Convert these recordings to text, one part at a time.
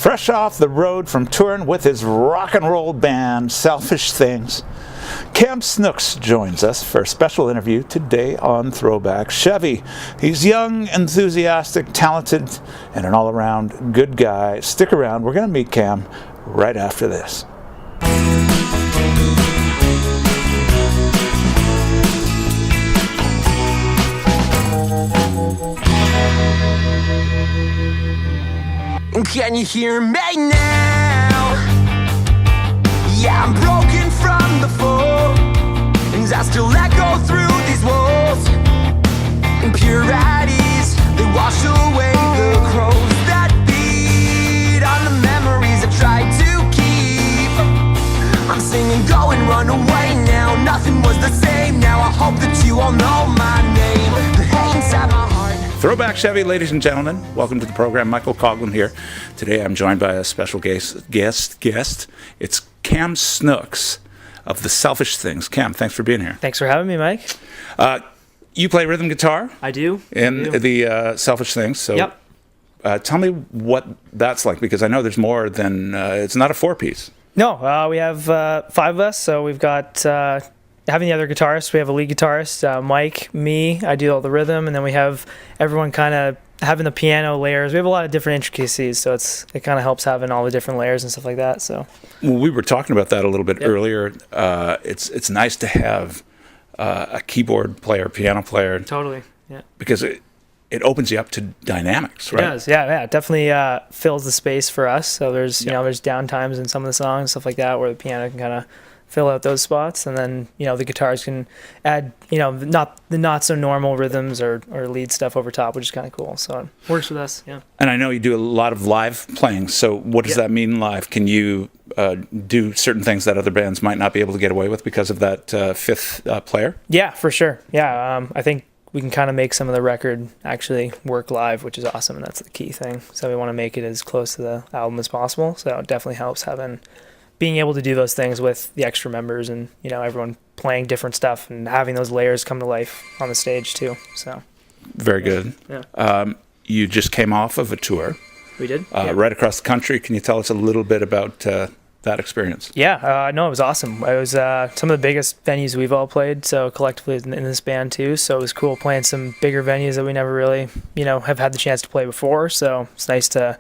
Fresh off the road from touring with his rock and roll band, Selfish Things, Cam Snooks joins us for a special interview today on Throwback Chevy. He's young, enthusiastic, talented, and an all-around good guy. Stick around. We're going to meet Cam right after this. Can you hear me now? Yeah, I'm broken from the fall, and I still echo through these walls. Impurities, they wash away the crows that beat on the memories I tried to keep. I'm singing, go and run away now. Nothing was the same now. I hope that you all know my name. The hate inside my heart. Throwback Chevy, ladies and gentlemen. Welcome to the program. Michael Coughlan here. Today I'm joined by a special guest. It's Cam Snooks of the Selfish Things. Cam, thanks for being here. Thanks for having me, Mike. You play rhythm guitar? I do. In the Selfish Things. So, yep. Tell me what that's like, because I know there's more than, it's not a four-piece. No, we have 5 of us, so we've got... having the other guitarists, we have a lead guitarist, Mike, me, I do all the rhythm, and then we have everyone kind of having the piano layers. We have a lot of different intricacies, so it kind of helps having all the different layers and stuff like that. So, well, we were talking about that a little bit earlier. It's nice to have a keyboard player, piano player. Totally, yeah. Because it opens you up to dynamics, right? It does, yeah. It definitely fills the space for us. So there's there's down times in some of the songs, stuff like that, where the piano can kind of fill out those spots, and then the guitars can add the not so normal rhythms or lead stuff over top, which is kind of cool. So it works with us. Yeah. And I know you do a lot of live playing. So what does that mean live? Can you do certain things that other bands might not be able to get away with because of that fifth player? Yeah, for sure. Yeah, I think we can kind of make some of the record actually work live, which is awesome, and that's the key thing. So we want to make it as close to the album as possible. So it definitely helps being able to do those things with the extra members and everyone playing different stuff and having those layers come to life on the stage too. So very good. Yeah. You just came off of a tour. We did. Right across the country. Can you tell us a little bit about that experience? Yeah, no, it was awesome. It was some of the biggest venues we've all played, so collectively in this band too. So it was cool playing some bigger venues that we never really have had the chance to play before. So it's nice to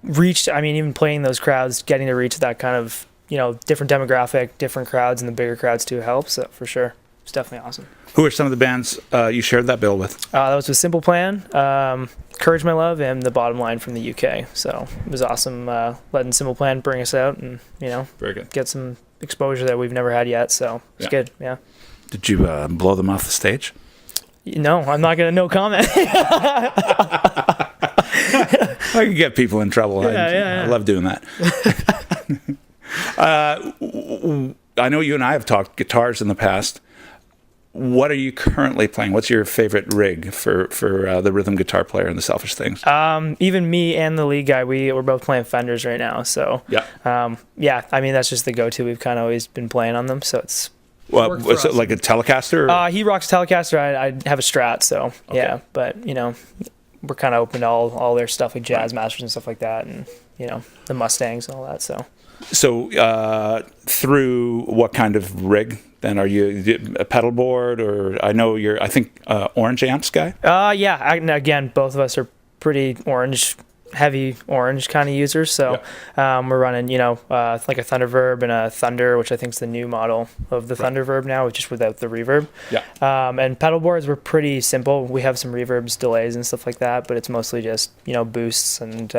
even playing those crowds, getting to reach that kind of different demographic, different crowds, and the bigger crowds too helps. So for sure, it's definitely awesome. Who are some of the bands you shared that bill with? That was with Simple Plan, Courage My Love, and The Bottom Line from the UK. So it was awesome letting Simple Plan bring us out and very good. Get some exposure that we've never had yet. So it's good. Yeah. Did you blow them off the stage? No, I'm not gonna no comment. I can get people in trouble. I love doing that. I know you and I have talked guitars in the past. What are you currently playing? What's your favorite rig for the rhythm guitar player in the Selfish Things? Even me and the lead guy, we're both playing Fenders right now. So that's just the go-to. We've kind of always been playing on them, so it's. Well, was it like a Telecaster? He rocks Telecaster. I have a Strat, so yeah. But we're kind of open to all their stuff, like Jazz Masters and stuff like that, and the Mustangs and all that. So through what kind of rig then? Are you a pedal board, or I know you're? I think orange amps guy. Yeah. Again, both of us are pretty heavy orange kind of users. So we're running like a Thunderverb and a Thunder, which I think is the new model of the Thunderverb now, just without the reverb. And pedal boards were pretty simple. We have some reverbs, delays, and stuff like that, but it's mostly just boosts and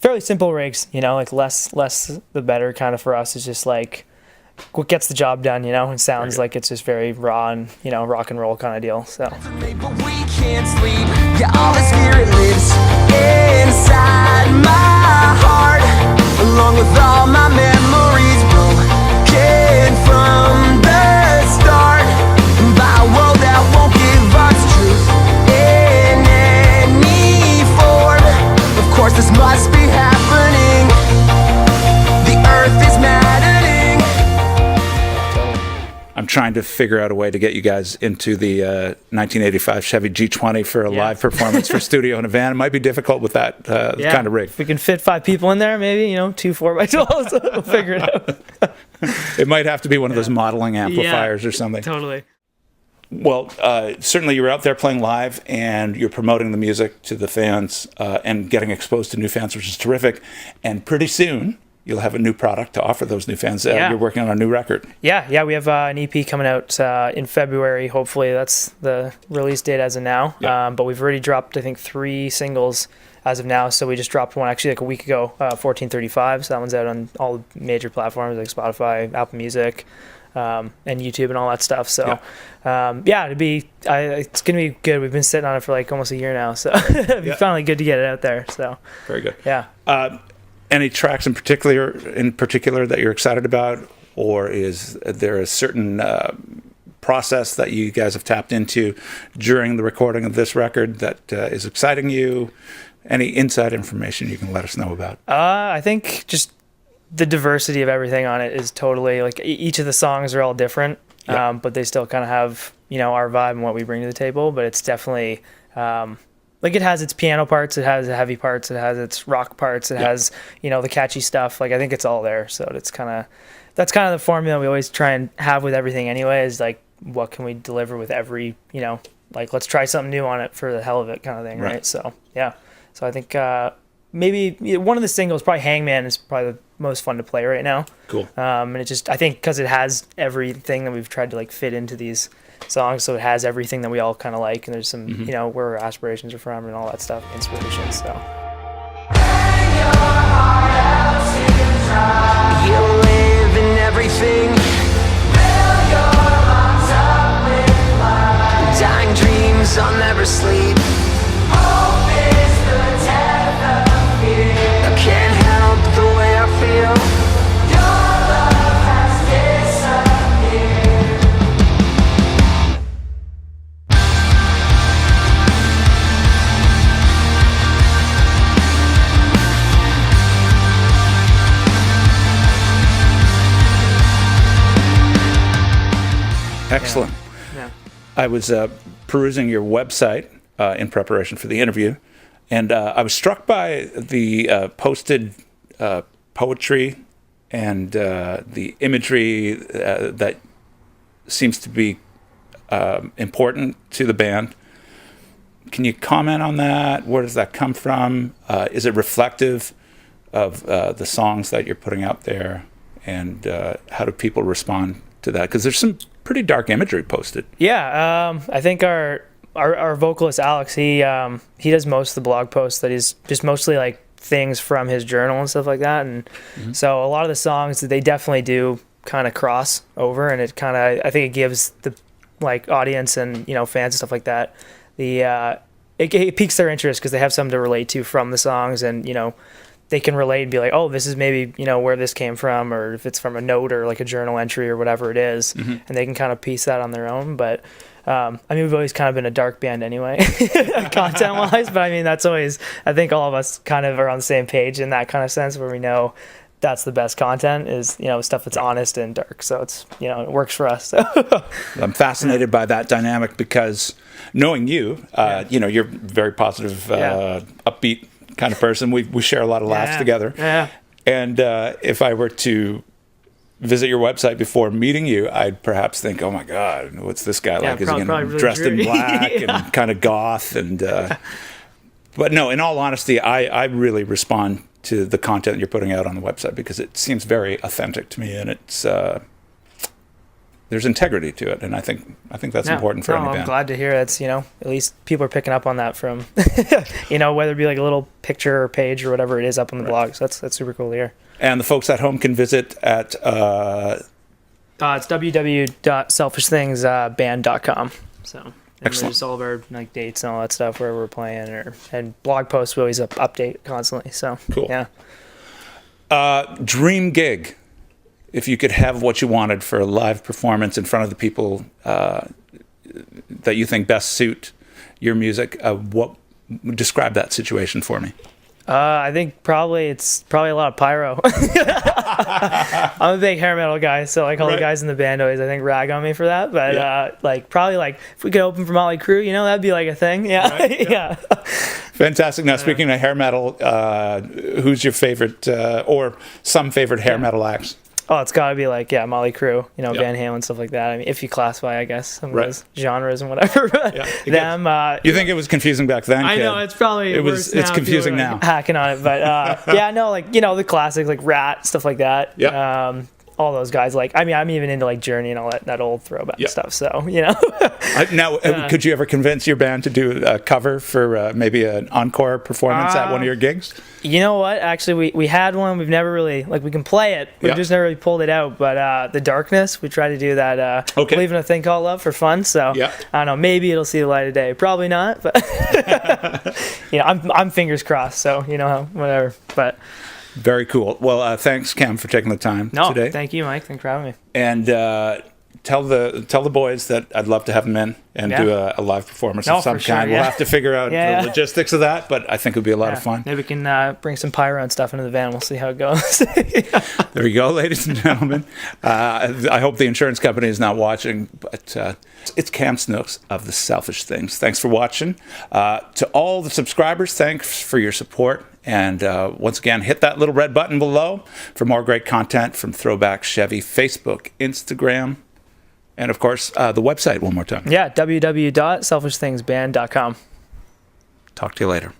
fairly simple rigs. Like less the better kind of for us. It's just like what gets the job done. It sounds like it's just very raw and rock and roll kind of deal. So. But we can't sleep. Yeah, all the spirit lives inside my heart, along with all my memories broken from the start, by a world that won't give us truth in any form. Of course this must be happening. The earth is maddening. I'm trying to figure out a way to get you guys into the 1985 Chevy G20 for a live performance for studio in a van. It might be difficult with that kind of rig. If we can fit 5 people in there, maybe, 2 4x12s, we'll figure it out. It might have to be one of those modeling amplifiers or something. Totally. Well, certainly you're out there playing live and you're promoting the music to the fans and getting exposed to new fans, which is terrific. And pretty soon you'll have a new product to offer those new fans. You're working on a new record. Yeah, we have an EP coming out in February. Hopefully that's the release date as of now. Yeah. But we've already dropped, I think, 3 singles as of now. So we just dropped one actually like a week ago, 1435. So that one's out on all major platforms like Spotify, Apple Music, and YouTube and all that stuff. So it's gonna be good. We've been sitting on it for like almost a year now, so it'd be finally good to get it out there. So very good. Yeah. Any tracks in particular that you're excited about, or is there a certain process that you guys have tapped into during the recording of this record that is exciting you? Any inside information you can let us know about? I think just the diversity of everything on it is totally like each of the songs are all different, but they still kind of have our vibe and what we bring to the table. But it's definitely like it has its piano parts, it has the heavy parts, it has its rock parts, it has the catchy stuff. Like I think it's all there. So that's kind of the formula we always try and have with everything. Anyway, is like what can we deliver with every like let's try something new on it for the hell of it kind of thing, right? So yeah. So I think maybe one of the singles, probably Hangman, is probably the most fun to play right now. Cool. And it just, I think because it has everything that we've tried to like fit into these songs, so it has everything that we all kind of like, and there's some, where our aspirations are from and all that stuff, inspiration, so. You live in everything. Dying dreams, I'll never sleep. I can't help the way I feel. Your love has disappeared. Excellent. Yeah. I was perusing your website in preparation for the interview, and I was struck by the posted poetry and the imagery that seems to be important to the band. Can you comment on that? Where does that come from? Is it reflective of the songs that you're putting out there? And how do people respond to that? Because there's some pretty dark imagery posted. Yeah, I think our vocalist Alex, he does most of the blog posts that he's just mostly like things from his journal and stuff like that, and so a lot of the songs they definitely do kind of cross over, and it kind of, I think it gives the like audience and fans and stuff like that it piques their interest because they have something to relate to from the songs, and they can relate and be like, oh, this is maybe where this came from, or if it's from a note or like a journal entry or whatever it is, and they can kind of piece that on their own. But we've always kind of been a dark band anyway, content-wise. But that's always, I think all of us kind of are on the same page in that kind of sense, where we know that's the best content is stuff that's honest and dark. So it's it works for us. So. I'm fascinated by that dynamic because knowing you, you're very positive, upbeat kind of person. We share a lot of laughs together. Yeah. And if I were to visit your website before meeting you, I'd perhaps think, oh my God, what's this guy like? Is he really dressed in black yeah. and kind of goth? And but no, in all honesty, I really respond to the content you're putting out on the website because it seems very authentic to me, and it's there's integrity to it, and I think that's important for any band. I'm glad to hear that's at least people are picking up on that from whether it be like a little picture or page or whatever it is up on the blog. So that's super cool to hear. And the folks at home can visit at it's www.selfishthingsband.com. So excellent. There's all of our like dates and all that stuff where we're playing, and blog posts we always update constantly. So cool. Yeah. Dream gig. If you could have what you wanted for a live performance in front of the people that you think best suit your music, describe that situation for me. I think it's probably a lot of pyro. I'm a big hair metal guy, so like all the guys in the band always I think rag on me for that. But like probably like if we could open for Motley Crue, that'd be like a thing. Yeah, Right, yeah. Fantastic. Now, speaking of hair metal, who's your favorite or some favorite hair metal acts? Oh, it's got to be like Motley Crue, Van Halen, stuff like that. I mean, if you classify, I guess some of those genres and whatever. Them. You think it was confusing back then? I kid? know it's probably It's confusing now. Hacking on it, but the classics like Rat, stuff like that. Yeah. All those guys, like I'm even into like Journey and all that old throwback stuff. So Now, could you ever convince your band to do a cover for maybe an encore performance at one of your gigs? You know what? Actually, we had one. We've never really we can play it. We've just never really pulled it out. But The Darkness, we tried to do that. Believe in a Thing Called Love for fun. So I don't know. Maybe it'll see the light of day. Probably not. But I'm fingers crossed. So whatever. But. Very cool. Well, thanks, Cam, for taking the time today. Thank you, Mike. Thanks for having me. And tell the boys that I'd love to have them in and do a live performance of some kind. We'll have to figure out the logistics of that, but I think it would be a lot of fun. Maybe we can bring some pyro and stuff into the van. We'll see how it goes. There we go, ladies and gentlemen. I hope the insurance company is not watching, but it's Cam Snooks of the Selfish Things. Thanks for watching. To all the subscribers, thanks for your support. And once again, hit that little red button below for more great content from Throwback Chevy, Facebook, Instagram, and of course, the website one more time. Yeah, www.selfishthingsband.com. Talk to you later.